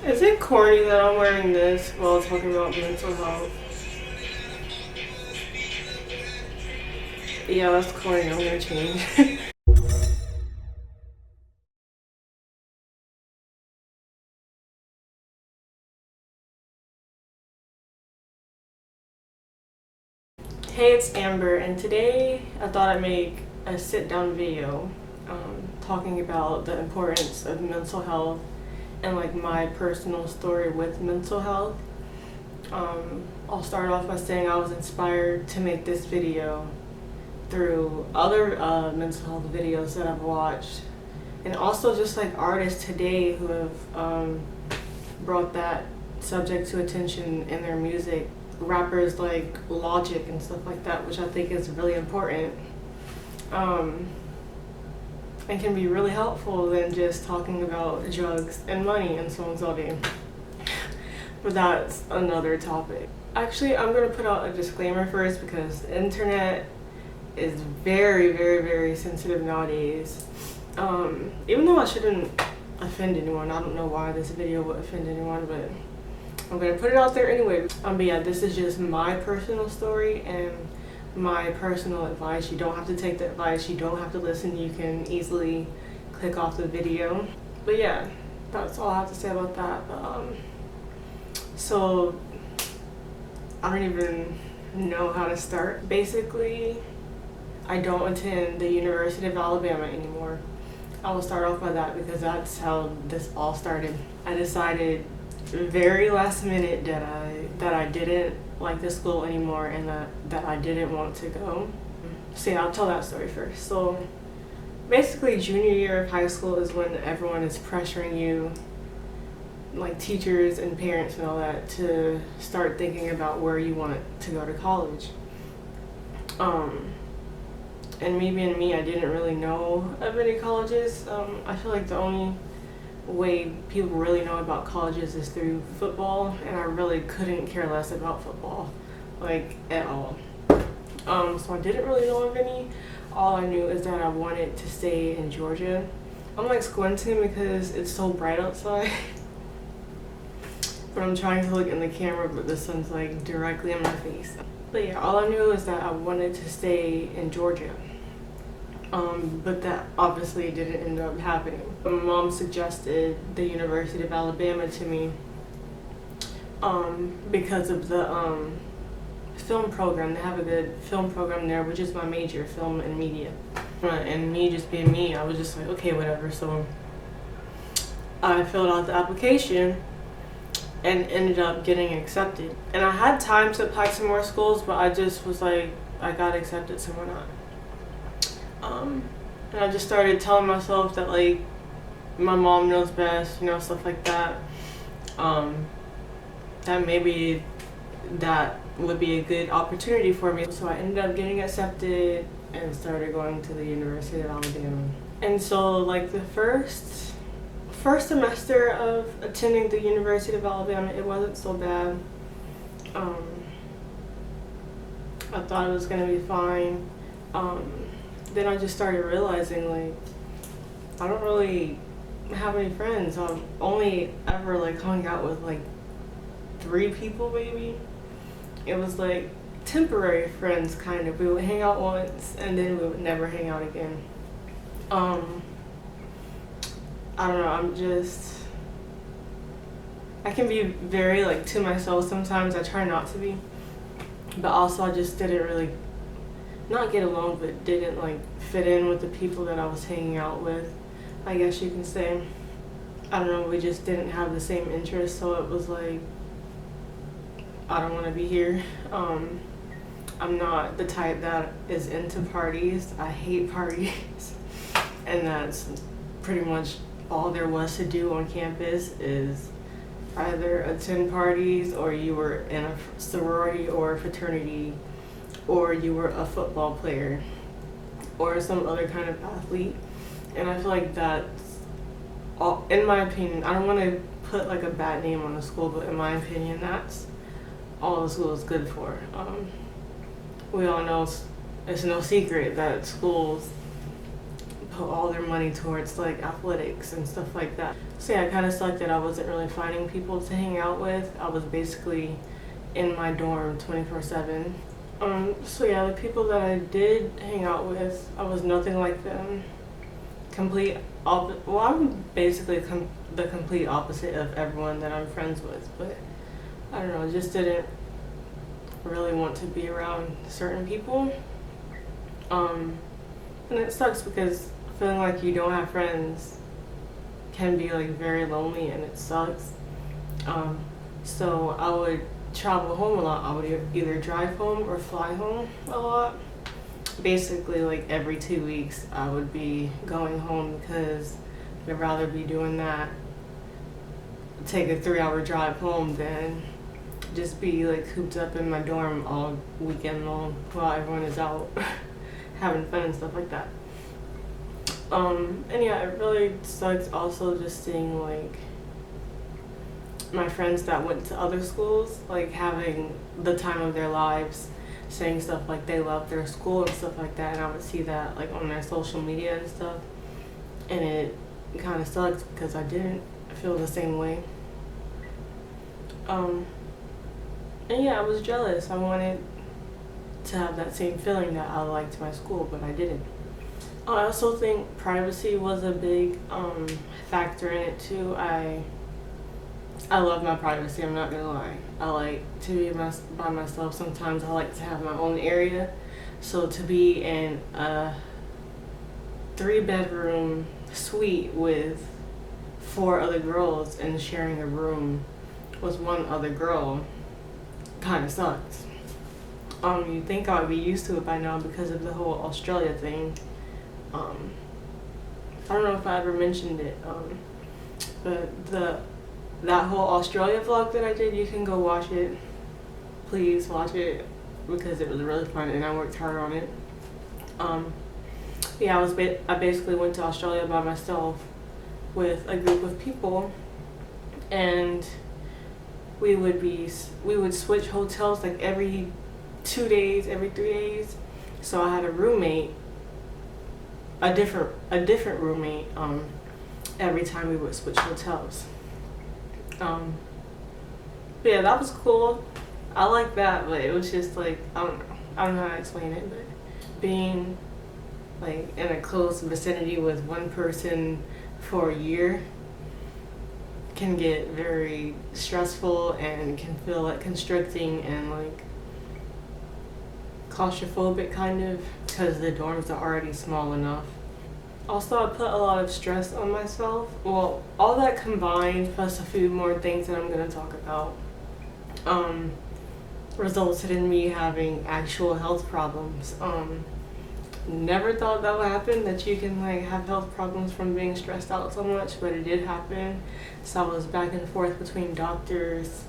Is it corny that I'm wearing this while talking about mental health? Yeah, that's corny. I'm gonna change. Hey, it's Amber, and today I thought I'd make a sit-down video talking about the importance of mental health and like my personal story with mental health. I'll start off by saying I was inspired to make this video through other mental health videos that I've watched, and also just like artists today who have brought that subject to attention in their music. Rappers like Logic and stuff like that, which I think is really important, and can be really helpful than just talking about drugs and money and songs all day. But that's another topic. Actually, I'm gonna put out a disclaimer first because the internet is very, very, very sensitive nowadays. Even though I shouldn't offend anyone, I don't know why this video would offend anyone, but I'm gonna put it out there anyway. But yeah, this is just my personal story and my personal advice. You don't have to take the advice, you don't have to listen, you can easily click off the video. But yeah, that's all I have to say about that. So I don't even know how to start. Basically, I don't attend the University of Alabama anymore. I will start off by that because that's how this all started. I decided very last minute that I didn't like the school anymore and that I didn't want to go. So yeah, I'll tell that story first. So basically junior year of high school is when everyone is pressuring you, like teachers and parents and all that, to start thinking about where you want to go to college. And me being me, I didn't really know of any colleges. I feel like the only way people really know about colleges is through football, and I really couldn't care less about football, like at all. So I didn't really know of any. All I knew is that I wanted to stay in Georgia. I'm like squinting because it's so bright outside. But I'm trying to look in the camera, but the sun's like directly in my face. But yeah, all I knew is that I wanted to stay in Georgia. But that obviously didn't end up happening. My mom suggested the University of Alabama to me because of the film program. They have a good film program there, which is my major, film and media. And me just being me, I was just like, okay, whatever. So I filled out the application and ended up getting accepted. And I had time to apply to more schools, but I just was like, I got accepted, so why not? And I just started telling myself that like my mom knows best, you know, stuff like that. That maybe that would be a good opportunity for me. So I ended up getting accepted and started going to the University of Alabama. And so like the first semester of attending the University of Alabama, it wasn't so bad. I thought it was gonna be fine. Then I just started realizing like I don't really have any friends. I've only ever like hung out with like 3 people maybe. It was like temporary friends kind of. We would hang out once and then we would never hang out again. I don't know, I can be very like to myself sometimes. I try not to be. But also I just didn't really not get along, but didn't like fit in with the people that I was hanging out with, I guess you can say. I don't know, we just didn't have the same interests, so it was like, I don't want to be here. I'm not the type that is into parties. I hate parties. And that's pretty much all there was to do on campus, is either attend parties, or you were in a sorority or a fraternity, or you were a football player or some other kind of athlete. And I feel like that's all, in my opinion. I don't want to put like a bad name on the school, but in my opinion, that's all the school is good for. We all know it's no secret that schools put all their money towards like athletics and stuff like that. So yeah, it kind of sucked that I wasn't really finding people to hang out with. I was basically in my dorm 24/7. So yeah, the people that I did hang out with, I was nothing like them. Well, I'm basically the complete opposite of everyone that I'm friends with, but I don't know, just didn't really want to be around certain people. And it sucks because feeling like you don't have friends can be like very lonely, and it sucks. So I would travel home a lot. I would either drive home or fly home a lot. Basically, like every 2 weeks, I would be going home because I'd rather be doing that, take a 3-hour drive home, than just be like cooped up in my dorm all weekend long while everyone is out having fun and stuff like that. And yeah, it really sucks also just seeing like my friends that went to other schools, like having the time of their lives, saying stuff like they love their school and stuff like that, and I would see that like on their social media and stuff, and it kind of sucks because I didn't feel the same way. And yeah, I was jealous. I wanted to have that same feeling that I liked my school, but I didn't. I also think privacy was a big factor in it too. I love my privacy, I'm not gonna lie. I like to be by myself. Sometimes I like to have my own area. So to be in a 3-bedroom suite with 4 other girls and sharing a room with one other girl kind of sucks. You'd think I would be used to it by now because of the whole Australia thing. I don't know if I ever mentioned it, but that whole Australia vlog that I did, you can go watch it. Please watch it because it was really fun and I worked hard on it. Yeah, I basically went to Australia by myself with a group of people, and we would switch hotels like every 2 days, every 3 days. So I had a roommate, a different roommate every time we would switch hotels. But yeah, that was cool. I like that, but it was just like, I don't know how to explain it, but being like in a close vicinity with one person for a year can get very stressful and can feel like constricting and like claustrophobic kind of, because the dorms are already small enough. Also, I put a lot of stress on myself. Well, all that combined, plus a few more things that I'm going to talk about, resulted in me having actual health problems. Never thought that would happen, that you can like have health problems from being stressed out so much, but it did happen. So I was back and forth between doctors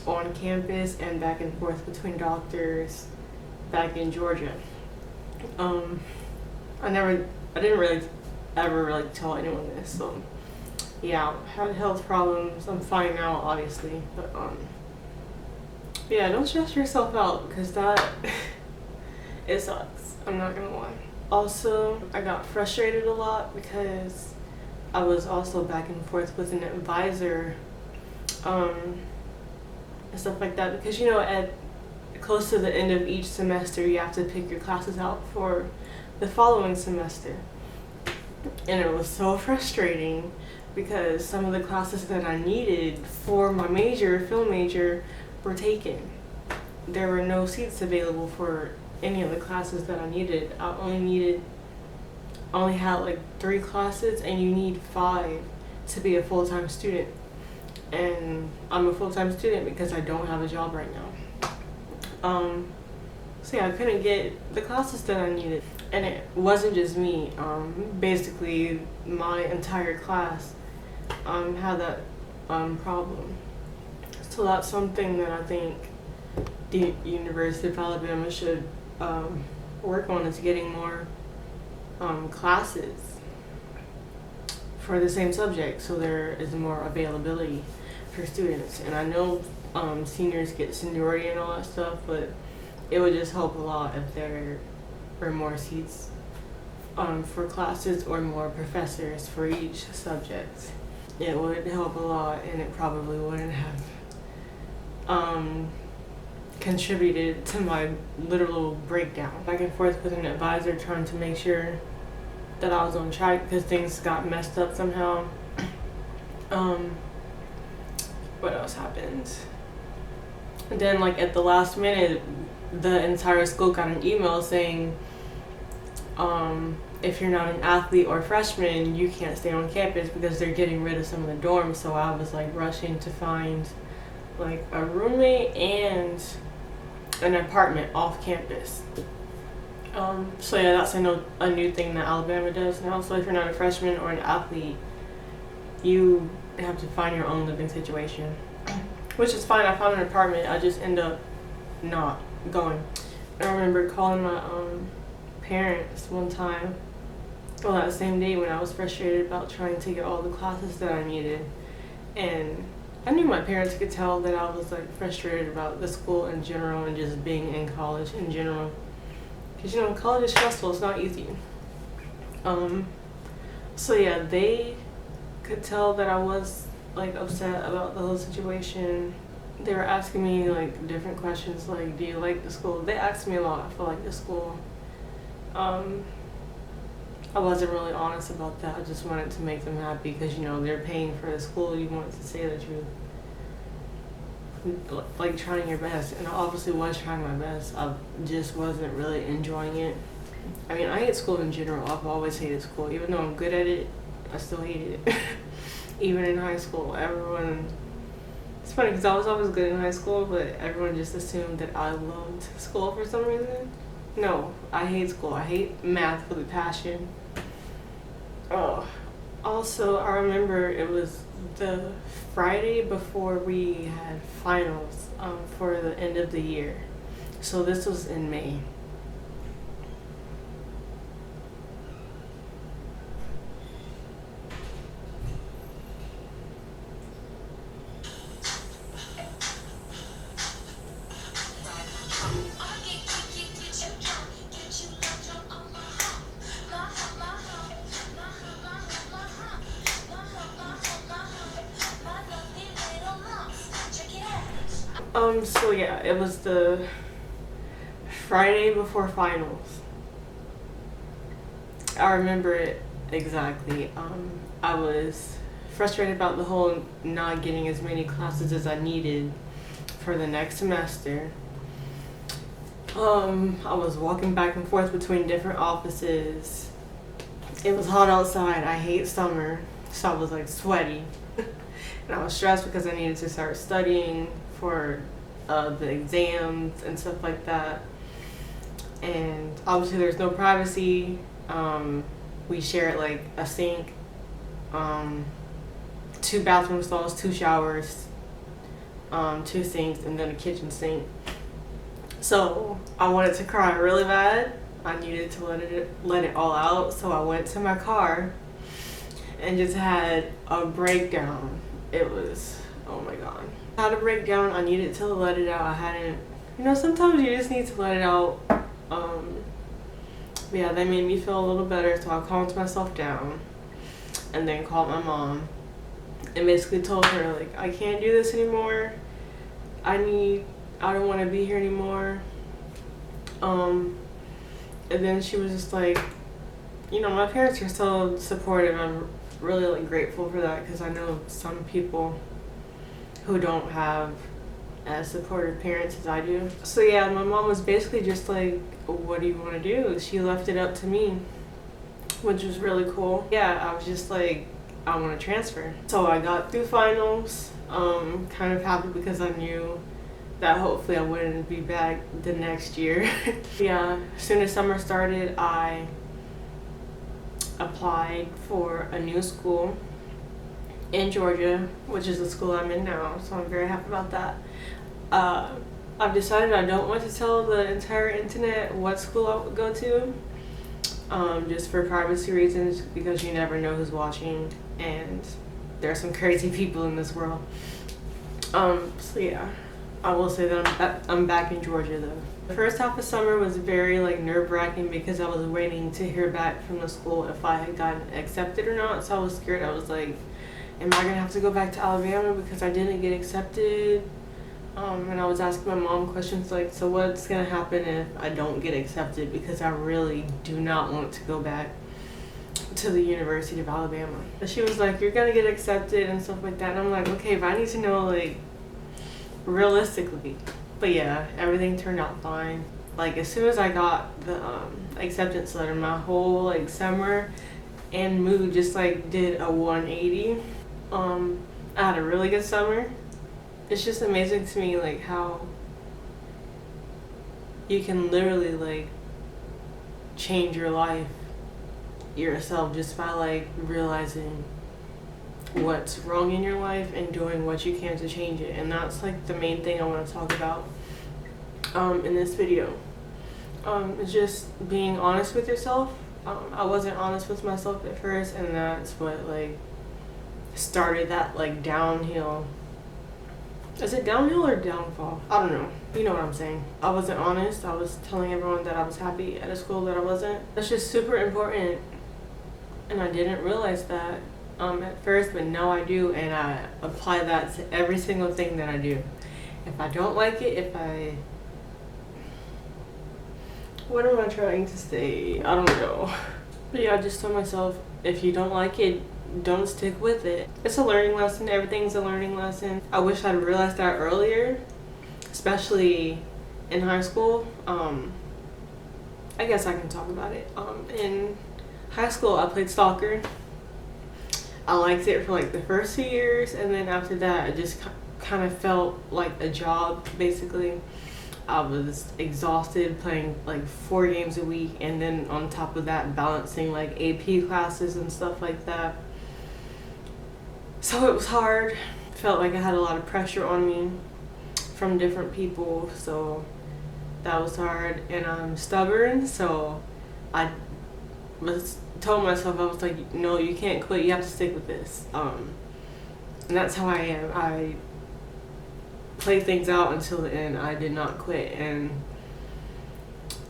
on campus and back and forth between doctors back in Georgia. I didn't really ever really tell anyone this, so yeah, had health problems. I'm fine now, obviously, but yeah, don't stress yourself out because that it sucks. I'm not gonna lie. Also, I got frustrated a lot because I was also back and forth with an advisor, and stuff like that. Because you know, at close to the end of each semester, you have to pick your classes out for the following semester, and it was so frustrating because some of the classes that I needed for my major, film major, were taken. There were no seats available for any of the classes that I needed. I only had like 3 classes, and you need 5 to be a full-time student. And I'm a full-time student because I don't have a job right now. So yeah, I couldn't get the classes that I needed. And it wasn't just me. Basically, my entire class had that problem. So that's something that I think the University of Alabama should work on, is getting more classes for the same subject, so there is more availability for students. And I know seniors get seniority and all that stuff, but it would just help a lot if there were more seats for classes or more professors for each subject. it would help a lot, and it probably wouldn't have contributed to my literal breakdown. Back and forth with an advisor trying to make sure that I was on track because things got messed up somehow. What else happened? And then like at the last minute, the entire school got an email saying, if you're not an athlete or freshman, you can't stay on campus because they're getting rid of some of the dorms. So I was like rushing to find like a roommate and an apartment off campus. So yeah, that's a new thing that Alabama does now. So if you're not a freshman or an athlete, you have to find your own living situation, which is fine. I found an apartment. I just end up not going. I remember calling my parents one time, well, that same day when I was frustrated about trying to get all the classes that I needed, and I knew my parents could tell that I was like frustrated about the school in general and just being in college in general. Because you know, college is stressful, it's not easy. So yeah, they could tell that I was like upset about the whole situation. They were asking me like different questions like, do you like the school? They asked me a lot if I like the school. I wasn't really honest about that. I just wanted to make them happy because you know, they're paying for the school. You want to say that you like trying your best, and I obviously was trying my best. I just wasn't really enjoying it. I mean, I hate school in general. I've always hated school. Even though I'm good at it, I still hated it. Even in high school, it's funny because I was always good in high school, but everyone just assumed that I loved school for some reason. No, I hate school. I hate math with a passion. Oh, also, I remember it was the Friday before we had finals for the end of the year. So this was in May. So yeah, it was the Friday before finals. I remember it exactly. I was frustrated about the whole not getting as many classes as I needed for the next semester. I was walking back and forth between different offices. It was hot outside. I hate summer, so I was like sweaty. And I was stressed because I needed to start studying for the exams and stuff like that. And obviously there's no privacy. We shared like a sink, 2 bathroom stalls, 2 showers, 2 sinks, and then a kitchen sink. So I wanted to cry really bad. I needed to let it all out. So I went to my car and just had a breakdown. It was, oh my god. I had a breakdown. I needed to let it out. I hadn't, you know, sometimes you just need to let it out. Yeah, that made me feel a little better. So I calmed myself down and then called my mom and basically told her like, I can't do this anymore. I don't want to be here anymore. And then she was just like, you know, my parents are so supportive. I'm really like grateful for that because I know some people who don't have as supportive parents as I do. So yeah, my mom was basically just like, what do you want to do? She left it up to me, which was really cool. Yeah, I was just like, I want to transfer. So I got through finals, kind of happy because I knew that hopefully I wouldn't be back the next year. Yeah, as soon as summer started, I applied for a new school in Georgia, which is the school I'm in now, so I'm very happy about that. I've decided I don't want to tell the entire internet what school I would go to, just for privacy reasons, because you never know who's watching, and there are some crazy people in this world. So yeah, I will say that I'm back in Georgia though. The first half of summer was very like nerve-wracking because I was waiting to hear back from the school if I had gotten accepted or not, so I was scared. I was like, am I gonna have to go back to Alabama because I didn't get accepted? And I was asking my mom questions like, so what's gonna happen if I don't get accepted, because I really do not want to go back to the University of Alabama. But she was like, you're gonna get accepted and stuff like that. And I'm like, okay, but I need to know like realistically. But yeah, everything turned out fine. Like as soon as I got the acceptance letter, my whole like summer and mood just like did a 180. I had a really good summer. It's just amazing to me like how you can literally like change your life yourself just by like realizing what's wrong in your life and doing what you can to change it. And that's like the main thing I want to talk about in this video. It's just being honest with yourself. I wasn't honest with myself at first, and that's what like started that like downhill. Is it downhill or downfall? I don't know. You know what I'm saying. I wasn't honest. I was telling everyone that I was happy at a school that I wasn't. That's just super important, and I didn't realize that at first, but now I do, and I apply that to every single thing that I do. If I don't like it, what am I trying to say? I don't know. But yeah, I just told myself, if you don't like it, don't stick with it. It's a learning lesson. Everything's a learning lesson. I wish I'd realized that earlier, especially in high school. I guess I can talk about it. In high school, I played soccer. I liked it for like the first 2 years, and then after that, it just kind of felt like a job, basically. I was exhausted playing like 4 games a week, and then on top of that, balancing like AP classes and stuff like that. So it was hard. Felt like I had a lot of pressure on me from different people, so that was hard. And I'm stubborn, so I told myself, I was like, no, you can't quit, you have to stick with this. And that's how I am. I play things out until the end. I did not quit, and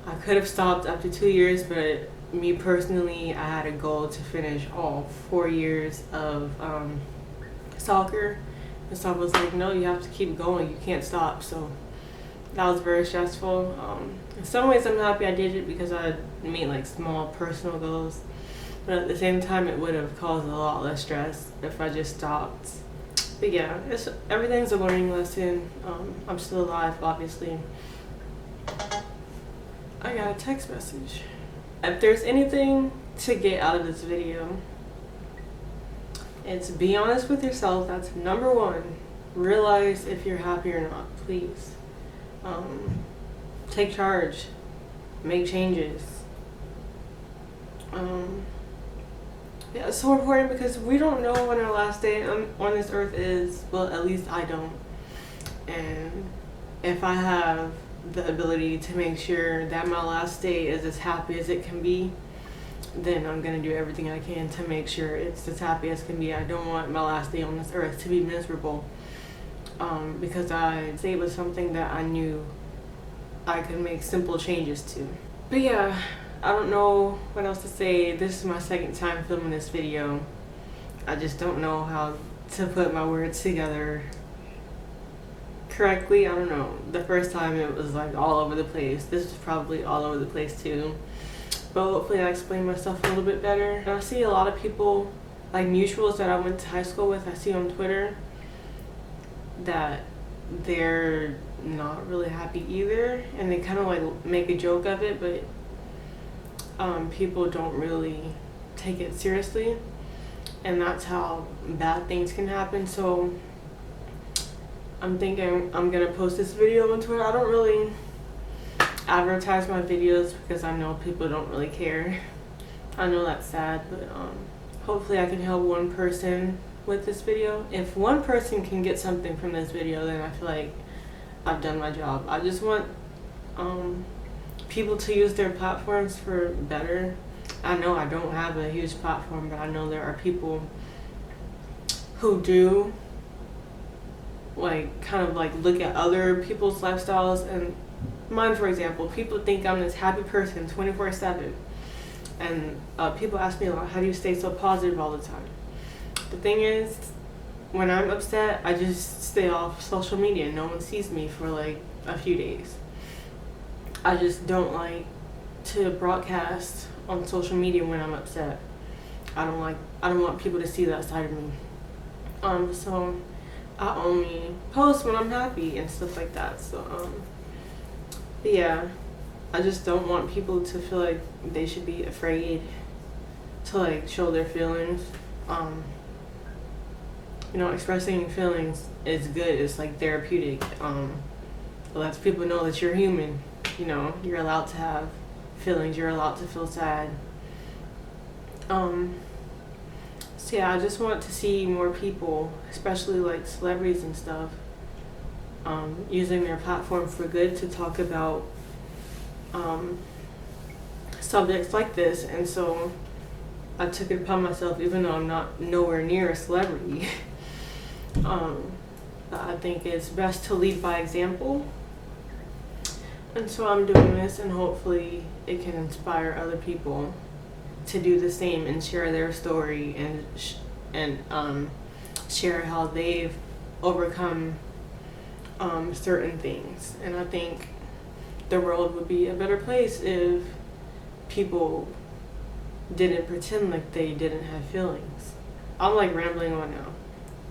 I could have stopped after 2 years, but me personally, I had a goal to finish all 4 years of soccer, and so I was like, no, you have to keep going, you can't stop. So that was very stressful. In some ways I'm happy I did it because I made like small personal goals, but at the same time it would have caused a lot less stress if I just stopped. But yeah, everything's a learning lesson. I'm still alive, obviously. I got a text message. If there's anything to get out of this video, it's be honest with yourself. That's number one. Realize if you're happy or not, please. Take charge. Make changes. Yeah, it's so important because we don't know when our last day on this earth is. Well, at least I don't. And if I have the ability to make sure that my last day is as happy as it can be, then I'm going to do everything I can to make sure it's as happy as can be. I don't want my last day on this earth to be miserable, because it was something that I knew I could make simple changes to. But yeah, I don't know what else to say. This is my second time filming this video. I just don't know how to put my words together correctly. I don't know. The first time it was like all over the place. This is probably all over the place too. But hopefully I explain myself a little bit better. And I see a lot of people, like mutuals that I went to high school with, I see on Twitter that they're not really happy either. And they kind of like make a joke of it, but people don't really take it seriously. And that's how bad things can happen. So I'm thinking I'm gonna post this video on Twitter. I don't really advertise my videos because I know people don't really care. I know that's sad, but hopefully I can help one person with this video. If one person can get something from this video, then I feel like I've done my job. I just want people to use their platforms for better. I know I don't have a huge platform, but I know there are people who do like kind of like look at other people's lifestyles. And mine, for example, people think I'm this happy person 24/7, and people ask me a lot, how do you stay so positive all the time? The thing is, when I'm upset, I just stay off social media. No one sees me for like a few days. I just don't like to broadcast on social media when I'm upset. I don't want people to see that side of me. So I only post when I'm happy and stuff like that. So but yeah, I just don't want people to feel like they should be afraid to like show their feelings. You know, expressing feelings is good. It's like therapeutic. It lets people know that you're human. You know, you're allowed to have feelings. You're allowed to feel sad. So yeah, I just want to see more people, especially like celebrities and stuff, using their platform for good to talk about subjects like this. And so I took it upon myself, even though I'm not nowhere near a celebrity. I think it's best to lead by example. And so I'm doing this, and hopefully it can inspire other people to do the same and share their story and share how they've overcome certain things. And I think the world would be a better place if people didn't pretend like they didn't have feelings. I'm like rambling on now.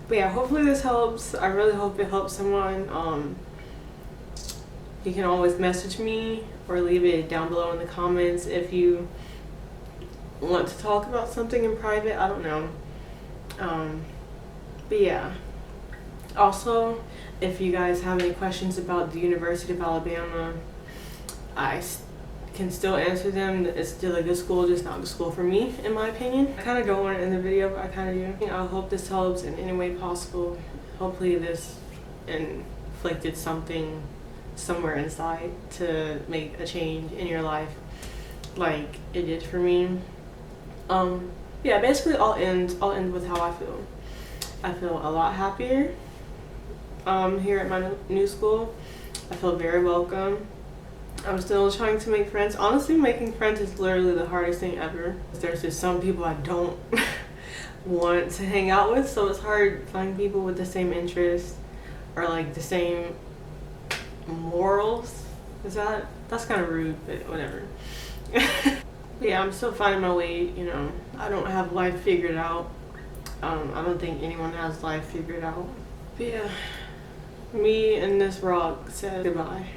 But yeah, hopefully this helps. I really hope it helps someone. You can always message me or leave it down below in the comments if you want to talk about something in private. I don't know. But yeah. Also, if you guys have any questions about the University of Alabama, I can still answer them. It's still a good school, just not the school for me, in my opinion. I kind of don't want it in the video, but I kind of do. I hope this helps in any way possible. Hopefully this inflicted something somewhere inside to make a change in your life like it did for me. Yeah, basically I'll end with how I feel. I feel a lot happier here at my new school. I feel very welcome. I'm still trying to make friends. Honestly, making friends is literally the hardest thing ever. There's just some people I don't want to hang out with, so it's hard finding people with the same interests or like the same morals. That's kind of rude, but whatever. But yeah, I'm still finding my way, you know. I don't have life figured out. I don't think anyone has life figured out. But yeah, me and this rock said goodbye.